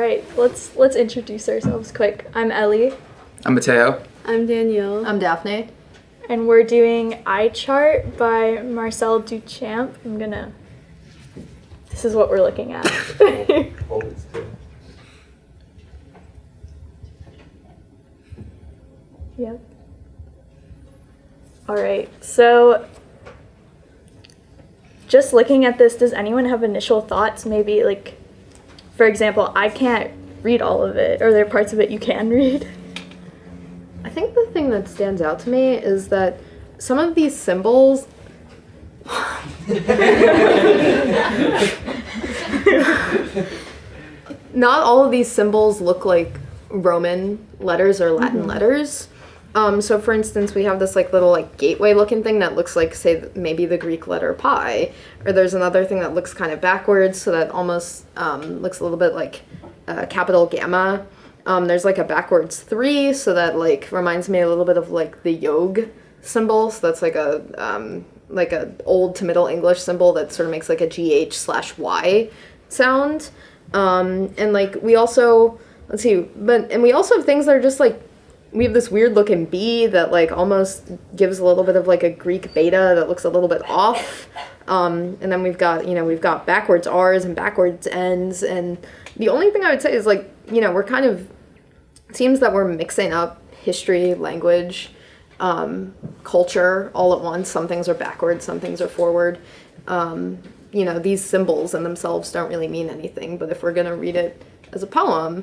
right, let's introduce ourselves quick. I'm Ellie. I'm Matteo. I'm Danielle. I'm Daphne. And we're doing Eye Chart by Marcel Duchamp. This is what we're looking at. Yep. All right, so just looking at this, does anyone have initial thoughts? Maybe, like, for example, I can't read all of it. Are there parts of it you can read? I think the thing that stands out to me is that some of these symbols not all of these symbols look like Roman letters or Latin letters. So for instance, we have this little gateway looking thing that looks like, say, maybe the Greek letter pi, or there's another thing that looks kind of backwards, so that almost looks a little bit like capital gamma. There's a backwards 3, so that reminds me a little bit of the yod symbol. So that's like a old to Middle English symbol that sort of makes a GH/Y sound. And we also, we also have things that are just we have this weird looking B that almost gives a little bit of a Greek beta that looks a little bit off. And then we've got backwards R's and backwards N's. And the only thing I would say is we're kind of, it seems that we're mixing up history, language, culture all at once. Some things are backwards, some things are forward. These symbols in themselves don't really mean anything, but if we're going to read it as a poem,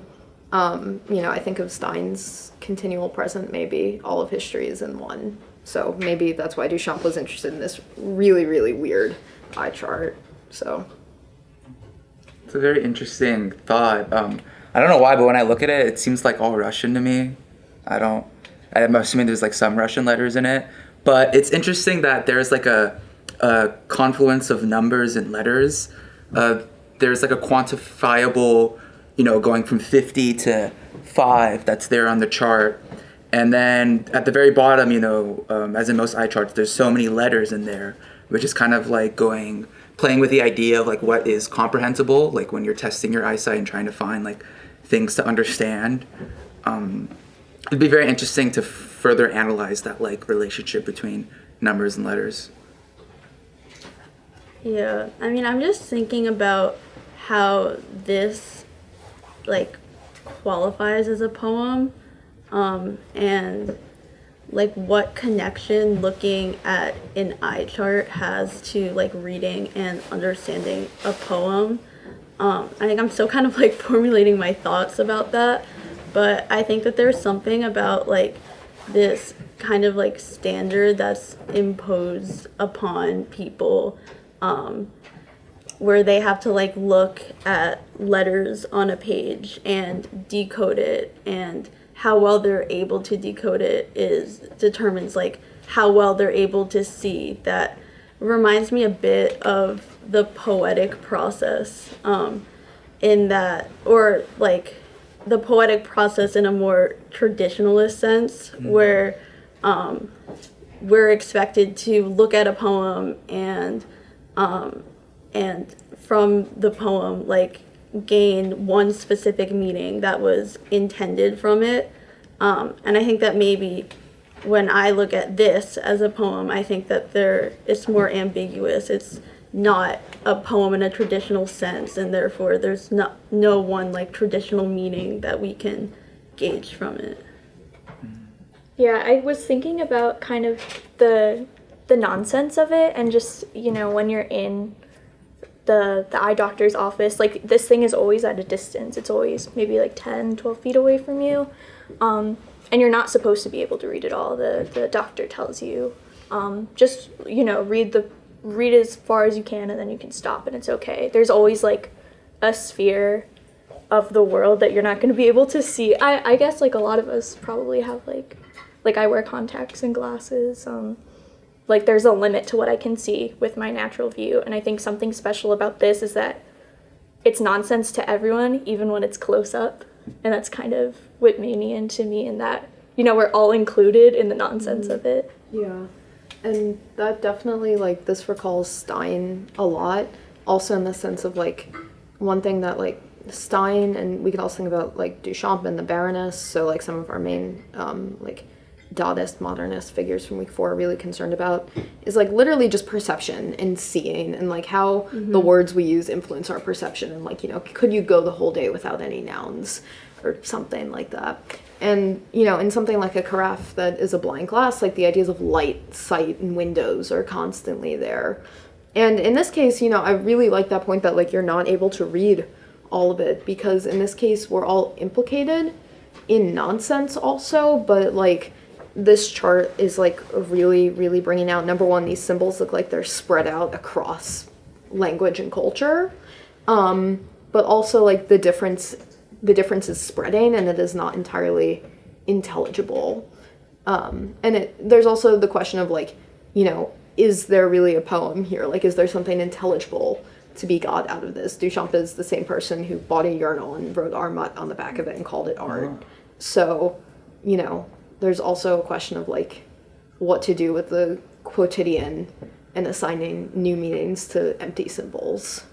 I think of Stein's continual present, maybe all of history is in one. So maybe that's why Duchamp was interested in this really, really weird eye chart. So It's a very interesting thought. I don't know why, but when I look at it, it seems all Russian to me. I'm assuming there's some Russian letters in it, but it's interesting that there's a confluence of numbers and letters. There's a quantifiable, going from 50 to 5 that's there on the chart. And then at the very bottom, as in most eye charts, there's so many letters in there, which is kind of playing with the idea of what is comprehensible, when you're testing your eyesight and trying to find things to understand. It'd be very interesting to further analyze that relationship between numbers and letters. Yeah, I'm just thinking about how this qualifies as a poem, and what connection looking at an eye chart has to reading and understanding a poem. I think I'm still kind of formulating my thoughts about that, but I think that there's something about this kind of standard that's imposed upon people, where they have to look at letters on a page and decode it, and how well they're able to decode it determines how well they're able to see. That reminds me a bit of the poetic process, in that, or the poetic process in a more traditionalist sense, where we're expected to look at a poem and from the poem gain one specific meaning that was intended from it. And I think that maybe when I look at this as a poem, I think that it's more ambiguous. It's not a poem in a traditional sense, and therefore there's no one traditional meaning that we can gauge from it. Yeah, I was thinking about kind of the nonsense of it, and just, when you're in the eye doctor's office, this thing is always at a distance. It's always maybe 10, 12 feet away from you. And you're not supposed to be able to read it all. The doctor tells you, just, read as far as you can, and then you can stop and it's okay. There's always a sphere of the world that you're not going to be able to see. I guess a lot of us probably have I wear contacts and glasses. There's a limit to what I can see with my natural view, and I think something special about this is that it's nonsense to everyone, even when it's close up, and that's kind of Whitmanian to me, in that, we're all included in the nonsense of it. Yeah, and that definitely, this recalls Stein a lot, also in the sense of, one thing that, Stein, and we could also think about like Duchamp and the Baroness. So like some of our main like Dadaist, modernist figures from week 4 are really concerned about is like literally just perception and seeing, and like how the words we use influence our perception, and like, you know, could you go the whole day without any nouns or something like that. And, you know, in something like a carafe that is a blind glass, like the ideas of light, sight, and windows are constantly there. And in this case, you know, I really like that point that like you're not able to read all of it, because in this case we're all implicated in nonsense also, but like this chart is like really bringing out, number one, these symbols look like they're spread out across language and culture, but also like the difference is spreading and it is not entirely intelligible. And there's also the question of like, you know, is there really a poem here? Like, is there something intelligible to be got out of this? Duchamp is the same person who bought a urinal and wrote Armut on the back of it and called it art. Oh. So, you know, there's also a question of like what to do with the quotidian and assigning new meanings to empty symbols.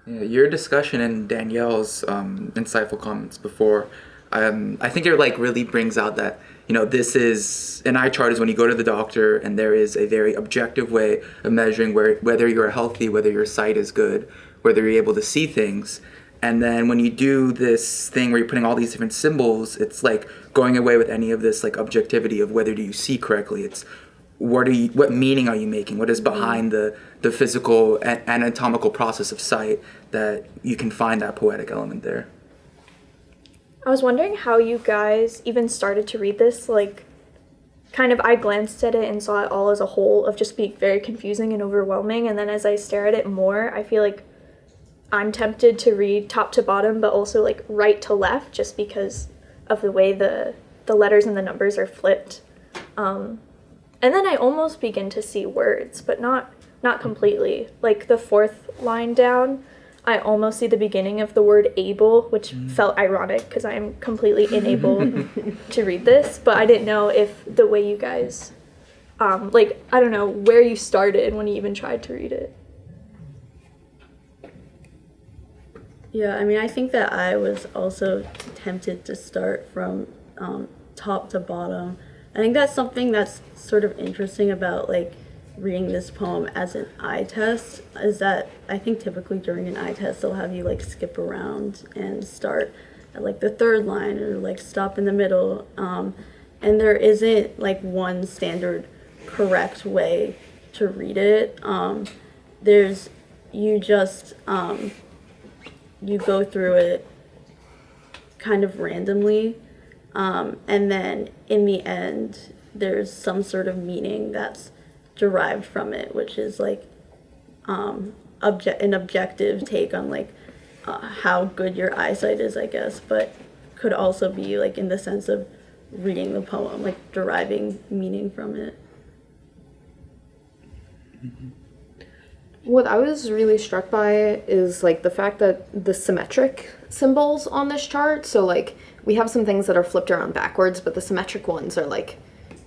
Yeah, your discussion and Danielle's insightful comments before, I think it like really brings out that, you know, this is, an eye chart is when you go to the doctor and there is a very objective way of measuring whether you're healthy, whether your sight is good, whether you're able to see things. And then when you do this thing where you're putting all these different symbols, it's like going away with any of this like objectivity of whether do you see correctly. It's what meaning are you making? What is behind the physical and anatomical process of sight, that you can find that poetic element there. I was wondering how you guys even started to read this. Like, kind of, I glanced at it and saw it all as a whole of just being very confusing and overwhelming. And then as I stare at it more, I feel like I'm tempted to read top to bottom, but also like right to left, just because of the way the letters and the numbers are flipped. And then I almost begin to see words, but not completely. Like the 4th line down, I almost see the beginning of the word able, which felt ironic because I'm completely unable to read this. But I didn't know if the way you guys, like, I don't know, where you started when you even tried to read it. Yeah, I mean, I think that I was also tempted to start from top to bottom. I think that's something that's sort of interesting about like reading this poem as an eye test, is that I think typically during an eye test they'll have you like skip around and start at like the 3rd line or like stop in the middle, and there isn't like one standard correct way to read it. There's you just you go through it kind of randomly, and then in the end there's some sort of meaning that's derived from it, which is like an objective take on like how good your eyesight is, I guess, but could also be like in the sense of reading the poem, like deriving meaning from it. What I was really struck by is like the fact that the symmetric symbols on this chart, so like we have some things that are flipped around backwards, but the symmetric ones are like,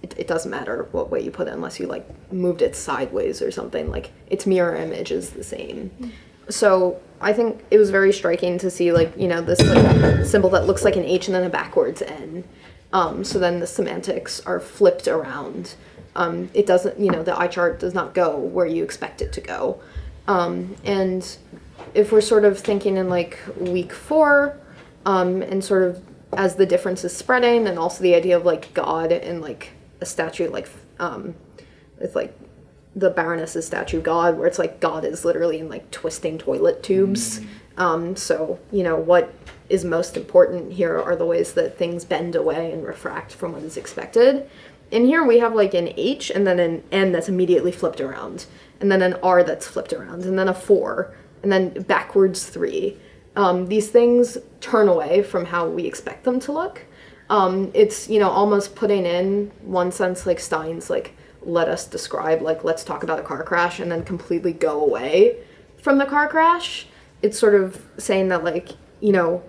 it doesn't matter what way you put it unless you like moved it sideways or something, like its mirror image is the same. So I think it was very striking to see like, you know, this like symbol that looks like an H and then a backwards N. So then the semantics are flipped around. It doesn't, you know, the eye chart does not go where you expect it to go. And if we're sort of thinking in like week 4, and sort of as the difference is spreading, and also the idea of like God and like a statue, like with like the Baroness's statue God, where it's like God is literally in like twisting toilet tubes. So, you know, what is most important here are the ways that things bend away and refract from what is expected. In here we have like an H and then an N that's immediately flipped around, and then an R that's flipped around, and then a 4, and then backwards 3. These things turn away from how we expect them to look. It's, you know, almost putting in one sense like Stein's like, let us describe, like, let's talk about a car crash, and then completely go away from the car crash. It's sort of saying that, like, you know,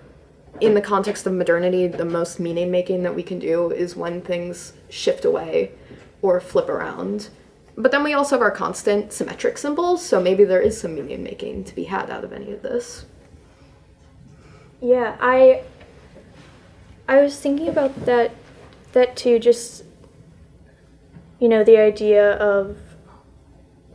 in the context of modernity, the most meaning making that we can do is when things shift away or flip around. But then we also have our constant symmetric symbols, so maybe there is some meaning making to be had out of any of this. Yeah, I was thinking about that too, just, you know, the idea of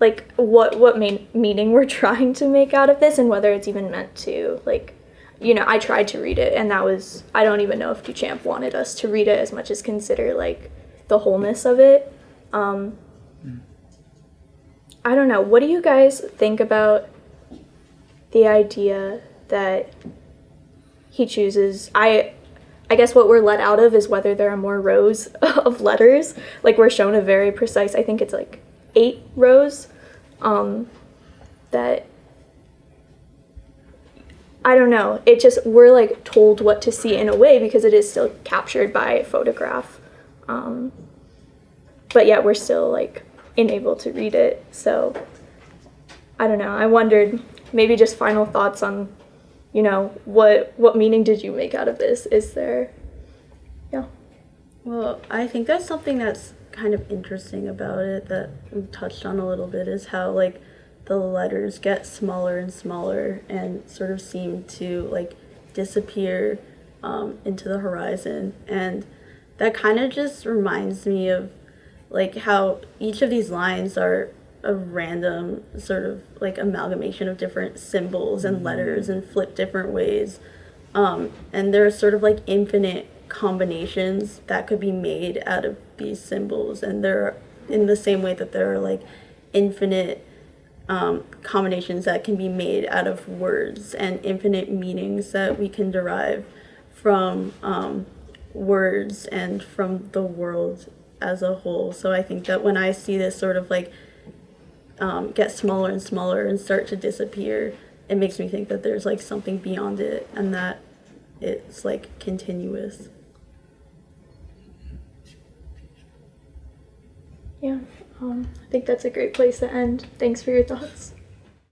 like what meaning we're trying to make out of this, and whether it's even meant to, like, you know, I tried to read it, and that was, I don't even know if Duchamp wanted us to read it as much as consider like the wholeness of it. I don't know. What do you guys think about the idea that he chooses? I guess what we're let out of is whether there are more rows of letters. Like, we're shown a very precise, I think it's like 8 rows, that, I don't know. It just, we're like told what to see in a way because it is still captured by photograph. But yet we're still like unable to read it. So I don't know. I wondered, maybe just final thoughts on, you know, what meaning did you make out of this? Is there, yeah. Well, I think that's something that's kind of interesting about it that we touched on a little bit, is how like the letters get smaller and smaller and sort of seem to like disappear into the horizon. And that kind of just reminds me of like how each of these lines are a random sort of like amalgamation of different symbols and letters and flipped different ways. And there are sort of like infinite combinations that could be made out of these symbols. And they're in the same way that there are like infinite combinations that can be made out of words, and infinite meanings that we can derive from words and from the world as a whole. So I think that when I see this sort of like get smaller and smaller and start to disappear, it makes me think that there's like something beyond it and that it's like continuous. Yeah, I think that's a great place to end. Thanks for your thoughts.